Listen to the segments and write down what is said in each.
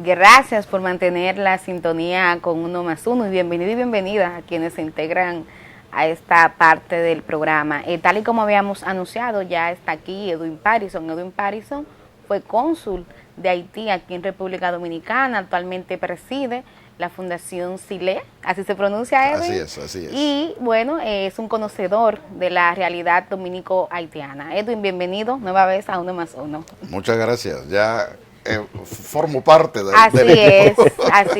Gracias por mantener la sintonía con Uno más Uno y bienvenido y bienvenida a quienes se integran a esta parte del programa. Tal y como habíamos anunciado, ya está aquí Edwin Parison. Edwin Parison fue cónsul de Haití aquí en República Dominicana, actualmente preside la Fundación SILE, así se pronuncia, Edwin. Así es. Y bueno, es un conocedor de la realidad dominico-haitiana. Edwin, bienvenido nueva vez a Uno más Uno. Muchas gracias. Ya formo parte del Así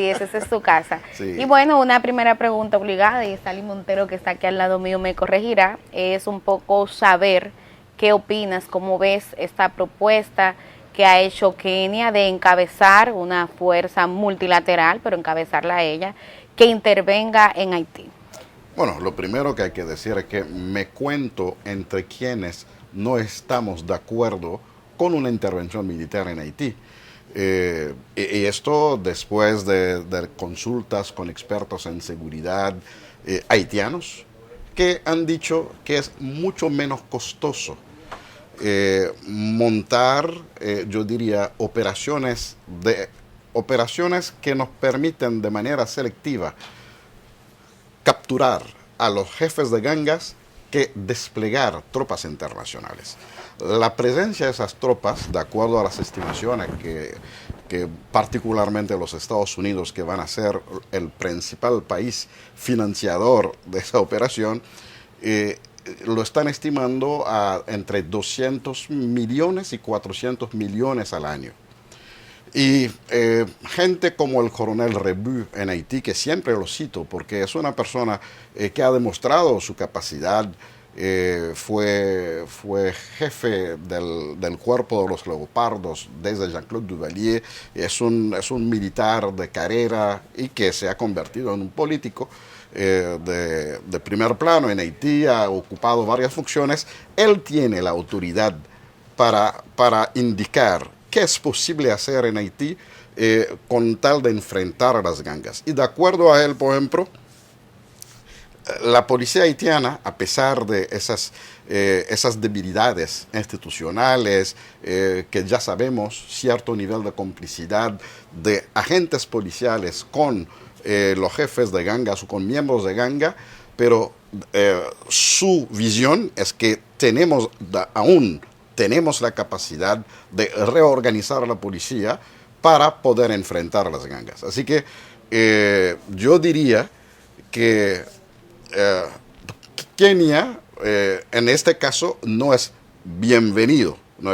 es, esa es tu casa. Sí. Y bueno, una primera pregunta obligada, y Sally Montero, que está aquí al lado mío, me corregirá, es un poco saber qué opinas, cómo ves esta propuesta que ha hecho Kenia de encabezar una fuerza multilateral, pero encabezarla a ella, que intervenga en Haití. Bueno, lo primero que hay que decir es que me cuento entre quienes no estamos de acuerdo con una intervención militar en Haití. Y esto después de consultas con expertos en seguridad haitianos que han dicho que es mucho menos costoso montar, yo diría, operaciones que nos permiten de manera selectiva capturar a los jefes de gangas que desplegar tropas internacionales. La presencia de esas tropas, de acuerdo a las estimaciones que particularmente los Estados Unidos, que van a ser el principal país financiador de esa operación, lo están estimando a entre 200 millones y 400 millones al año. Y gente como el coronel Rebu en Haití, que siempre lo cito porque es una persona que ha demostrado su capacidad, fue jefe del cuerpo de los leopardos desde Jean-Claude Duvalier, es un militar de carrera y que se ha convertido en un político de primer plano en Haití, ha ocupado varias funciones. Él tiene la autoridad para indicar qué es posible hacer en Haití con tal de enfrentar a las gangas. Y de acuerdo a él, por ejemplo, la policía haitiana, a pesar de esas debilidades institucionales, que ya sabemos, cierto nivel de complicidad de agentes policiales con los jefes de gangas o con miembros de ganga, pero su visión es que aún tenemos la capacidad de reorganizar a la policía para poder enfrentar a las gangas. Así que yo diría que Kenia, en este caso, no es bienvenido, no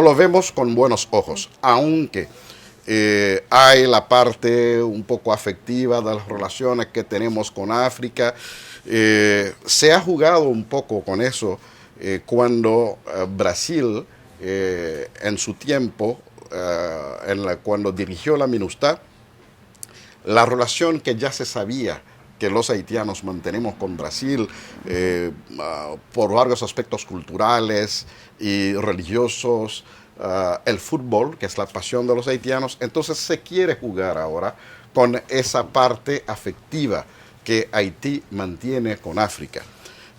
lo vemos con buenos ojos, aunque hay la parte un poco afectiva de las relaciones que tenemos con África. Se ha jugado un poco con eso cuando Brasil, en su tiempo, cuando dirigió la MINUSTAH, la relación que ya se sabía que los haitianos mantenemos con Brasil por varios aspectos culturales y religiosos, el fútbol, que es la pasión de los haitianos, entonces se quiere jugar ahora con esa parte afectiva que Haití mantiene con África.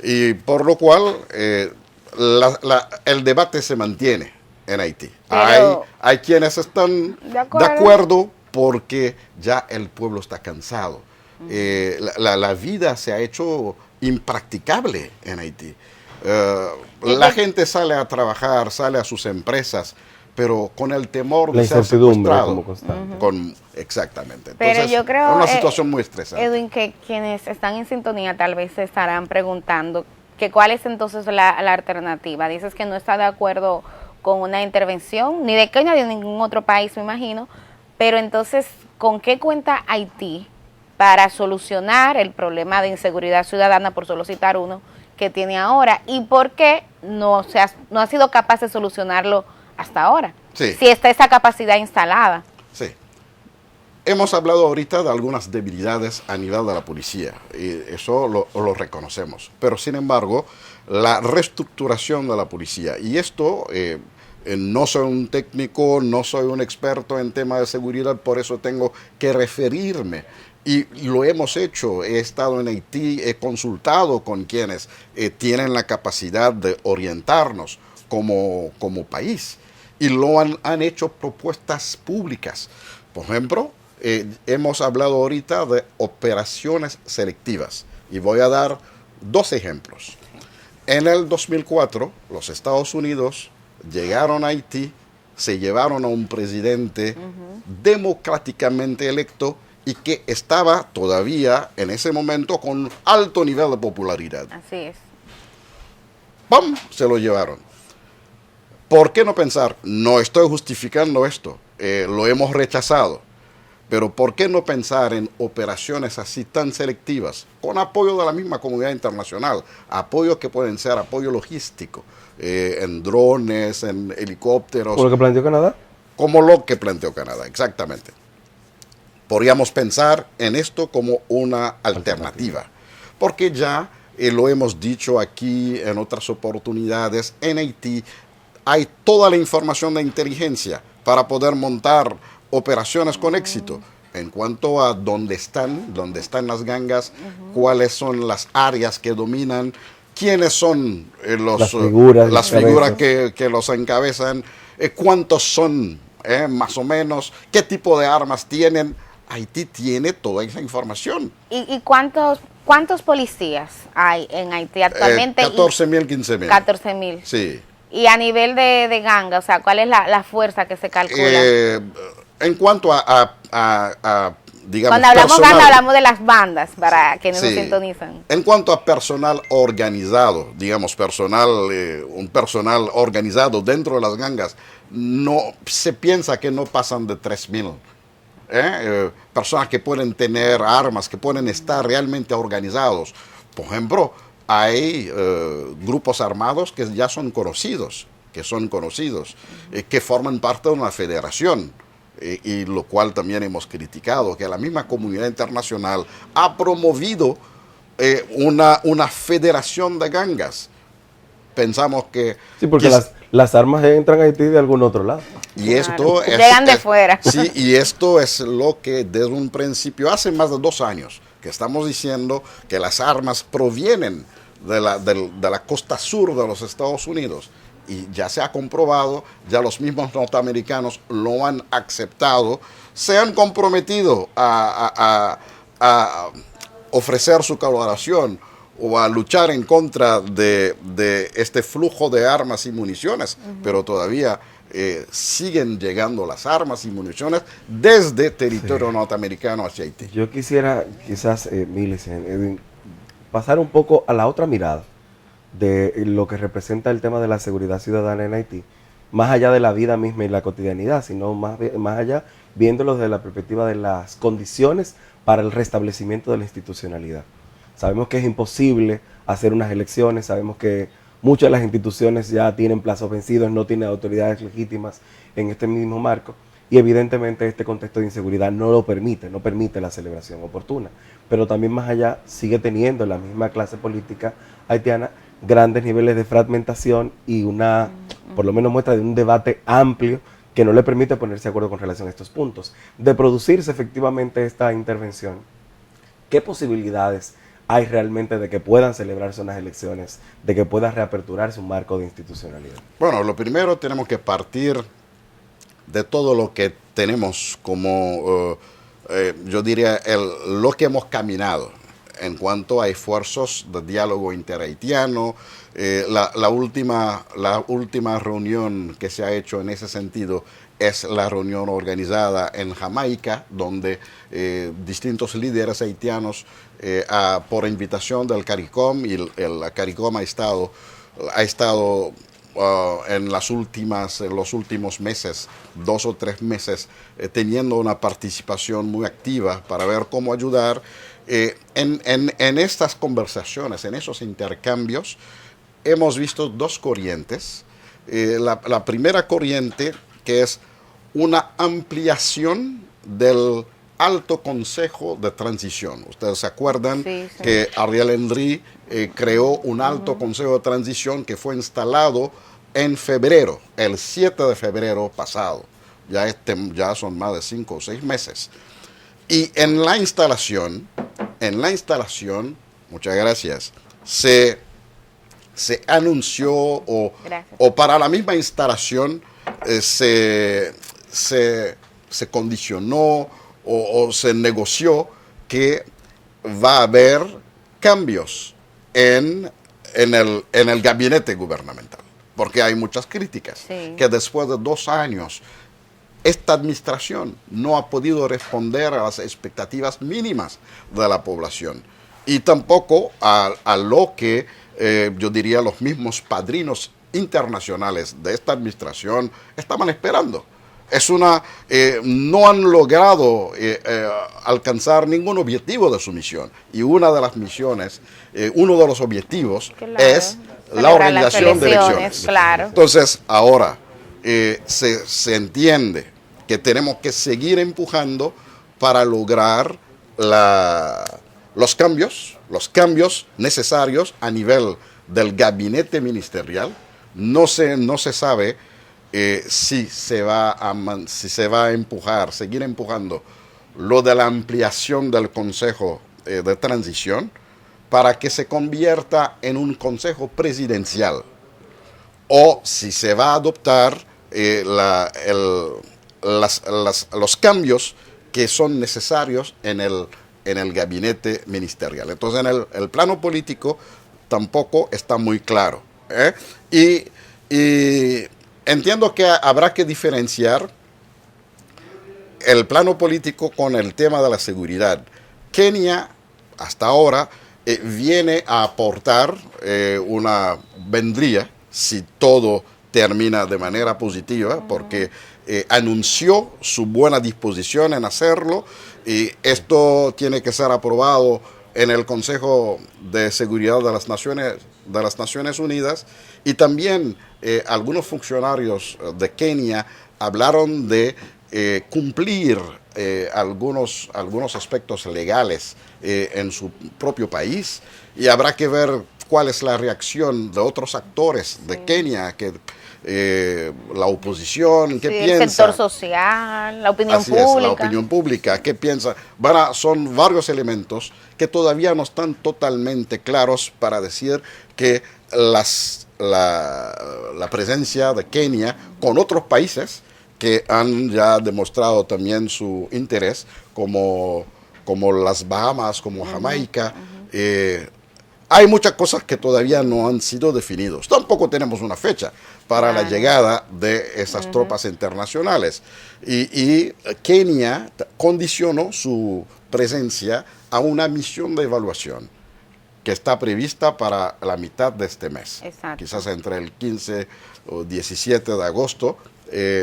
Y por lo cual el debate se mantiene en Haití. Hay quienes están de acuerdo porque ya el pueblo está cansado. La vida se ha hecho impracticable en Haití. La gente sale a trabajar, sale a sus empresas, pero con el temor de ser secuestrado. Como constante. Exactamente. Pero entonces, yo creo, es una situación muy estresante. Edwin, que quienes están en sintonía tal vez se estarán preguntando que cuál es entonces la alternativa. Dices que no está de acuerdo con una intervención, ni de Kenia ni de ningún otro país, me imagino, pero entonces, ¿con qué cuenta Haití para solucionar el problema de inseguridad ciudadana, por solo citar uno, que tiene ahora? ¿Y por qué no ha sido capaz de solucionarlo hasta ahora? Sí. Si está esa capacidad instalada. Sí. Hemos hablado ahorita de algunas debilidades a nivel de la policía, y eso lo reconocemos. Pero, sin embargo, la reestructuración de la policía, y esto, no soy un técnico, no soy un experto en temas de seguridad, por eso tengo que referirme. Y lo hemos hecho, he estado en Haití, he consultado con quienes tienen la capacidad de orientarnos como país. y han hecho propuestas públicas. Por ejemplo, hemos hablado ahorita de operaciones selectivas y voy a dar 2 ejemplos. En el 2004, los Estados Unidos llegaron a Haití, se llevaron a un presidente democráticamente electo y que estaba todavía en ese momento con alto nivel de popularidad. Así es. ¡Pam! Se lo llevaron. ¿Por qué no pensar? No estoy justificando esto, lo hemos rechazado, pero ¿por qué no pensar en operaciones así tan selectivas, con apoyo de la misma comunidad internacional, apoyos que pueden ser apoyo logístico, en drones, en helicópteros? ¿Como lo que planteó Canadá? Como lo que planteó Canadá, exactamente. Podríamos pensar en esto como una alternativa, porque ya lo hemos dicho aquí en otras oportunidades, en Haití hay toda la información de inteligencia para poder montar operaciones con éxito en cuanto a dónde están las gangas, cuáles son las áreas que dominan, quiénes son las figuras que los encabezan, cuántos son más o menos, qué tipo de armas tienen. Haití tiene toda esa información. ¿Y cuántos policías hay en Haití actualmente? 14.000, 15.000. 14.000. Sí. Y a nivel de ganga, o sea, ¿cuál es la fuerza que se calcula? En cuanto a digamos, cuando hablamos personal, ganga, hablamos de las bandas, para quienes sí, nos sintonizan. En cuanto a personal organizado, digamos, un personal organizado dentro de las gangas, no se piensa que no pasan de 3.000. Personas que pueden tener armas, que pueden estar realmente organizados. Por ejemplo, hay grupos armados que ya son conocidos, que forman parte de una federación, y lo cual también hemos criticado, que la misma comunidad internacional ha promovido una federación de gangas. Pensamos que... Sí, porque las armas entran a Haití de algún otro lado. Y esto llegan de fuera. Sí, y esto es lo que desde un principio, hace más de 2 años, que estamos diciendo que las armas provienen de la costa sur de los Estados Unidos. Y ya se ha comprobado, ya los mismos norteamericanos lo han aceptado, se han comprometido a ofrecer su colaboración o a luchar en contra de este flujo de armas y municiones, pero todavía siguen llegando las armas y municiones desde territorio norteamericano hacia Haití. Yo quisiera quizás, pasar un poco a la otra mirada de lo que representa el tema de la seguridad ciudadana en Haití, más allá de la vida misma y la cotidianidad, sino más allá viéndolo desde la perspectiva de las condiciones para el restablecimiento de la institucionalidad. Sabemos que es imposible hacer unas elecciones, sabemos que muchas de las instituciones ya tienen plazos vencidos, no tienen autoridades legítimas en este mismo marco, y evidentemente este contexto de inseguridad no permite la celebración oportuna. Pero también más allá sigue teniendo la misma clase política haitiana grandes niveles de fragmentación y por lo menos muestra de un debate amplio que no le permite ponerse de acuerdo con relación a estos puntos. De producirse efectivamente esta intervención, ¿qué posibilidades hay realmente de que puedan celebrarse unas elecciones, de que pueda reaperturarse un marco de institucionalidad? Bueno, lo primero tenemos que partir de todo lo que tenemos como, yo diría, lo que hemos caminado en cuanto a esfuerzos de diálogo interhaitiano. La última reunión que se ha hecho en ese sentido es la reunión organizada en Jamaica, donde distintos líderes haitianos, por invitación del CARICOM, y el CARICOM ha estado en los últimos meses, 2 o 3 meses, teniendo una participación muy activa para ver cómo ayudar. En estas conversaciones, en esos intercambios, hemos visto 2 corrientes. La primera corriente, que es una ampliación del Alto Consejo de Transición. Ustedes se acuerdan que Ariel Henry creó un Alto Consejo de Transición que fue instalado en febrero, el 7 de febrero pasado. Ya son más de 5 o 6 meses. Y en la instalación, muchas gracias, se anunció o para la misma instalación se condicionó o se negoció que va a haber cambios en el gabinete gubernamental, porque hay muchas críticas, Sí. que después de 2 años esta administración no ha podido responder a las expectativas mínimas de la población y tampoco a lo que yo diría los mismos padrinos internacionales de esta administración estaban esperando. No han logrado alcanzar ningún objetivo de su misión. Y una de las misiones, uno de los objetivos Claro. es la Celebrar las organización de elecciones, elecciones. claro. Entonces, ahora se entiende que tenemos que seguir empujando para lograr los cambios necesarios a nivel del gabinete ministerial. No se sabe si se va a empujar, seguir empujando lo de la ampliación del Consejo de Transición para que se convierta en un Consejo Presidencial, o si se va a adoptar los cambios que son necesarios en el gabinete ministerial. Entonces, en el plano político tampoco está muy claro. Y entiendo que habrá que diferenciar el plano político con el tema de la seguridad. Kenia, hasta ahora, viene a aportar vendría, si todo termina de manera positiva, porque anunció su buena disposición en hacerlo, y esto tiene que ser aprobado en el Consejo de Seguridad de las Naciones Unidas, y también algunos funcionarios de Kenia hablaron de cumplir algunos aspectos legales en su propio país, y habrá que ver cuál es la reacción de otros actores de Kenia, la oposición, qué piensa. El sector social, la opinión Así pública. es, la opinión pública, ¿qué piensa? Son varios elementos que todavía no están totalmente claros para decir que la presencia de Kenia con otros países que han ya demostrado también su interés, como las Bahamas, como Jamaica. Hay muchas cosas que todavía no han sido definidos. Tampoco tenemos una fecha para la llegada de esas tropas internacionales. Y Kenia condicionó su presencia a una misión de evaluación que está prevista para la mitad de este mes. Exacto. Quizás entre el 15 o 17 de agosto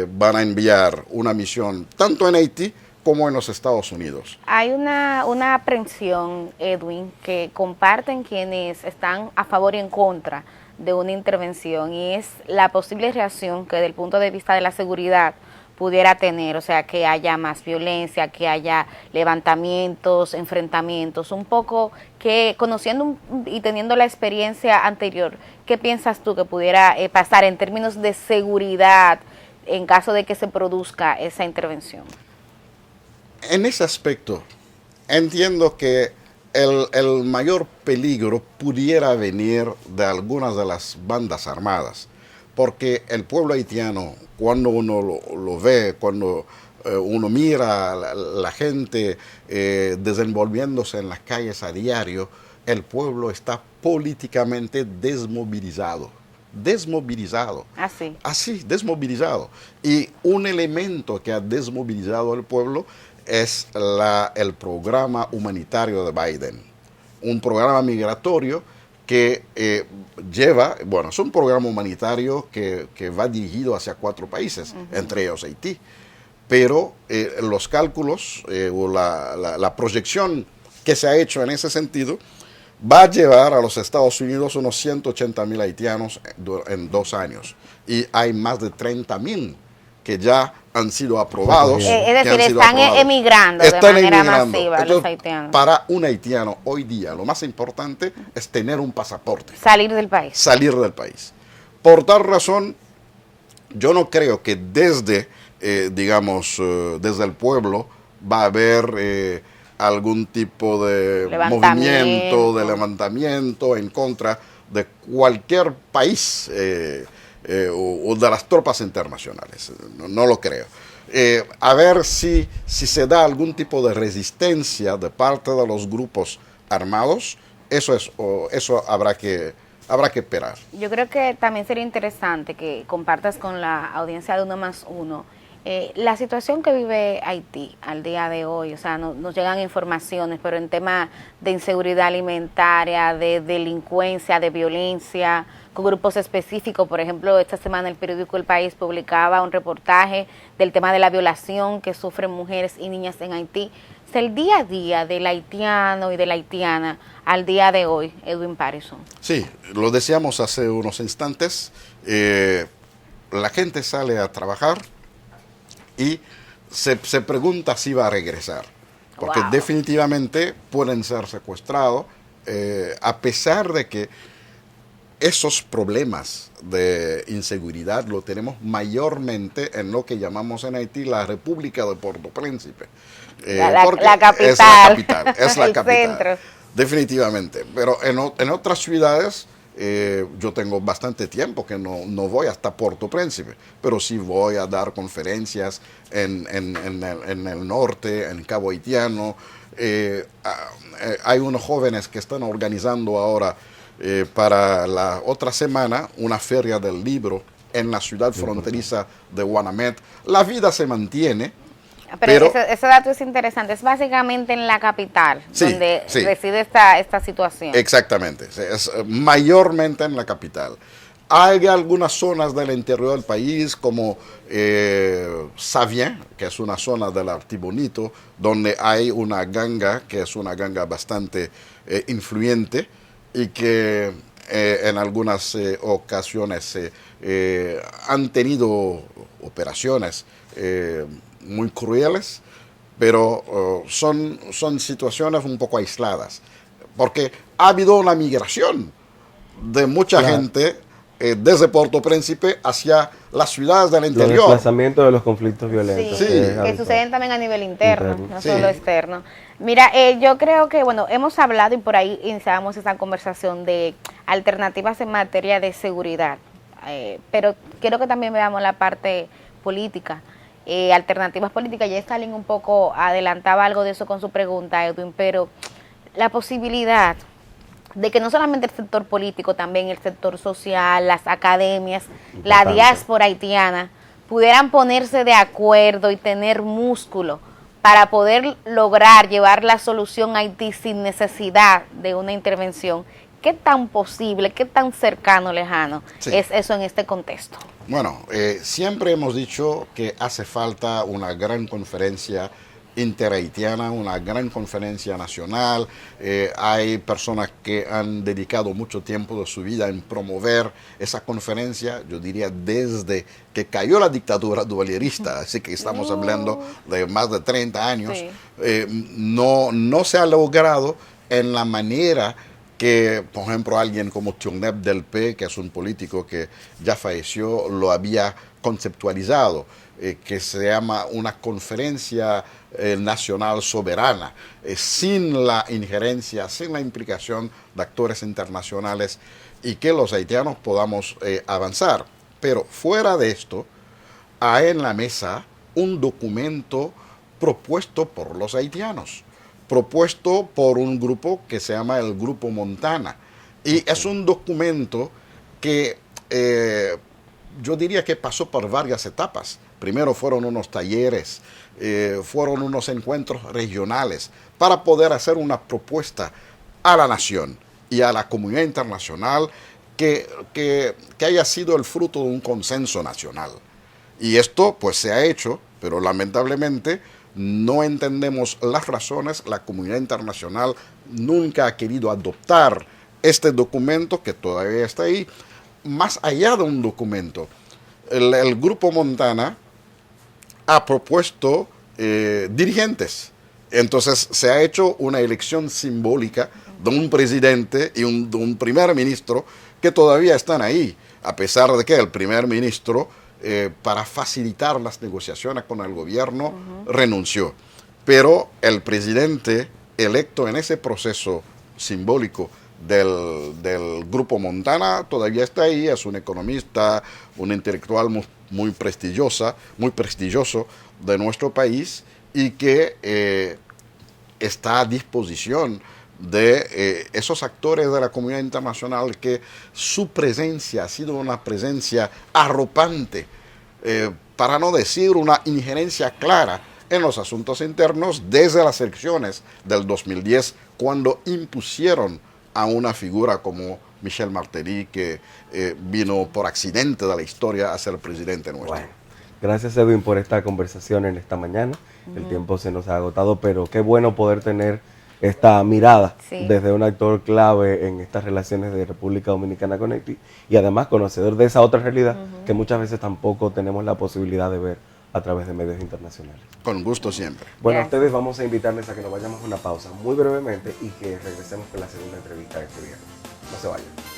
van a enviar una misión tanto en Haití como en los Estados Unidos. Hay una aprensión, Edwin, que comparten quienes están a favor y en contra de una intervención, y es la posible reacción que desde el punto de vista de la seguridad pudiera tener, o sea, que haya más violencia, que haya levantamientos, enfrentamientos, un poco que conociendo y teniendo la experiencia anterior, ¿qué piensas tú que pudiera pasar en términos de seguridad en caso de que se produzca esa intervención? En ese aspecto, entiendo que el mayor peligro pudiera venir de algunas de las bandas armadas, porque el pueblo haitiano, cuando uno lo ve, cuando uno mira a la gente desenvolviéndose en las calles a diario, el pueblo está políticamente desmovilizado. Así, desmovilizado. Y un elemento que ha desmovilizado al pueblo es el programa humanitario de Biden, un programa migratorio que es un programa humanitario que va dirigido hacia 4 países, entre ellos Haití, pero los cálculos o la proyección que se ha hecho en ese sentido va a llevar a los Estados Unidos unos 180,000 haitianos en 2 años, y hay más de 30,000 que ya han sido aprobados. Es decir, están emigrando de manera masiva. Entonces, los haitianos. para un haitiano hoy día lo más importante es tener un pasaporte. Salir del país. Por tal razón, yo no creo que desde el pueblo va a haber algún tipo de movimiento, de levantamiento en contra de cualquier país o de las tropas internacionales. No lo creo. A ver si se da algún tipo de resistencia de parte de los grupos armados. Eso habrá que esperar. Yo creo que también sería interesante que compartas con la audiencia de Uno Más Uno la situación que vive Haití al día de hoy. O sea, nos llegan informaciones, pero en tema de inseguridad alimentaria, de delincuencia, de violencia, con grupos específicos. Por ejemplo, esta semana el periódico El País publicaba un reportaje del tema de la violación que sufren mujeres y niñas en Haití. O sea, el día a día del haitiano y de la haitiana al día de hoy, Edwin Parisson. Sí, lo decíamos hace unos instantes. La gente sale a trabajar y se pregunta si va a regresar, porque definitivamente pueden ser secuestrados, a pesar de que esos problemas de inseguridad lo tenemos mayormente en lo que llamamos en Haití la República de Puerto Príncipe. La capital. Es la capital, es la el capital. Centro. Definitivamente, pero en otras ciudades yo tengo bastante tiempo que no voy hasta Puerto Príncipe, pero sí voy a dar conferencias en el norte, en Cabo Haitiano. Hay unos jóvenes que están organizando ahora para la otra semana una feria del libro en la ciudad fronteriza de Guanamet. La vida se mantiene. Pero ese dato es interesante, es básicamente en la capital, sí, donde sí, reside esta situación. Exactamente, es mayormente en la capital. Hay algunas zonas del interior del país, como Savien, que es una zona del Artibonito, donde hay una ganga, que es una ganga bastante influyente, y que en algunas ocasiones han tenido operaciones muy crueles, pero son situaciones un poco aisladas, porque ha habido una migración de mucha gente desde Puerto Príncipe hacia las ciudades del interior. Los desplazamientos de los conflictos violentos. Sí, que suceden también a nivel interno, no sí, solo externo. Mira, yo creo que, bueno, hemos hablado y por ahí iniciamos esta conversación de alternativas en materia de seguridad, pero quiero que también veamos la parte política. Alternativas políticas, ya Stalin un poco adelantaba algo de eso con su pregunta, Edwin, pero la posibilidad de que no solamente el sector político, también el sector social, las academias, la diáspora haitiana, pudieran ponerse de acuerdo y tener músculo para poder lograr llevar la solución a Haití sin necesidad de una intervención. ¿Qué tan posible, qué tan cercano, lejano es eso en este contexto? Bueno, siempre hemos dicho que hace falta una gran conferencia interhaitiana, una gran conferencia nacional. Hay personas que han dedicado mucho tiempo de su vida en promover esa conferencia, yo diría desde que cayó la dictadura duvalierista, así que estamos hablando de más de 30 años. Sí. No se ha logrado en la manera que, por ejemplo, alguien como Tionep Delpé, que es un político que ya falleció, lo había conceptualizado, que se llama una conferencia nacional soberana, sin la injerencia, sin la implicación de actores internacionales, y que los haitianos podamos avanzar. Pero fuera de esto, hay en la mesa un documento propuesto por los haitianos, propuesto por un grupo que se llama el Grupo Montana. Y es un documento que yo diría que pasó por varias etapas. Primero fueron unos talleres, fueron unos encuentros regionales para poder hacer una propuesta a la nación y a la comunidad internacional que haya sido el fruto de un consenso nacional. Y esto pues se ha hecho, pero lamentablemente no entendemos las razones. La comunidad internacional nunca ha querido adoptar este documento que todavía está ahí. Más allá de un documento, el Grupo Montana ha propuesto dirigentes. Entonces se ha hecho una elección simbólica de un presidente y de un primer ministro que todavía están ahí, a pesar de que el primer ministro, para facilitar las negociaciones con el gobierno, renunció. Pero el presidente electo en ese proceso simbólico del Grupo Montana todavía está ahí, es un economista, un intelectual muy prestigioso de nuestro país y que está a disposición de esos actores de la comunidad internacional que su presencia ha sido una presencia arropante, para no decir una injerencia clara en los asuntos internos desde las elecciones del 2010, cuando impusieron a una figura como Michel Martelly, que vino por accidente de la historia a ser presidente nuestro. Bueno, gracias Edwin por esta conversación en esta mañana. El tiempo se nos ha agotado, pero qué bueno poder tener esta mirada desde un actor clave en estas relaciones de República Dominicana con Haití y además conocedor de esa otra realidad que muchas veces tampoco tenemos la posibilidad de ver a través de medios internacionales. Con gusto siempre. Bueno, a ustedes vamos a invitarles a que nos vayamos a una pausa muy brevemente y que regresemos con la segunda entrevista de este viernes. No se vayan.